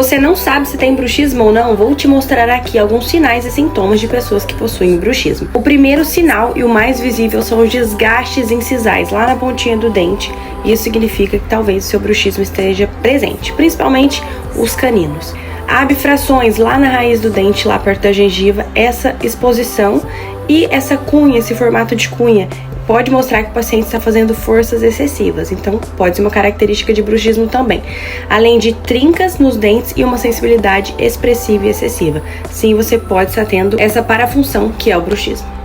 Você não sabe se tem bruxismo ou não? Vou te mostrar aqui alguns sinais e sintomas de pessoas que possuem bruxismo. O primeiro sinal e o mais visível são os desgastes incisais lá na pontinha do dente. Isso significa que talvez o seu bruxismo esteja presente, principalmente os caninos. Abfrações lá na raiz do dente, lá perto da gengiva, essa exposição e essa cunha, esse formato de cunha, pode mostrar que o paciente está fazendo forças excessivas, então pode ser uma característica de bruxismo também. Além de trincas nos dentes e uma sensibilidade expressiva e excessiva. Sim, você pode estar tendo essa parafunção que é o bruxismo.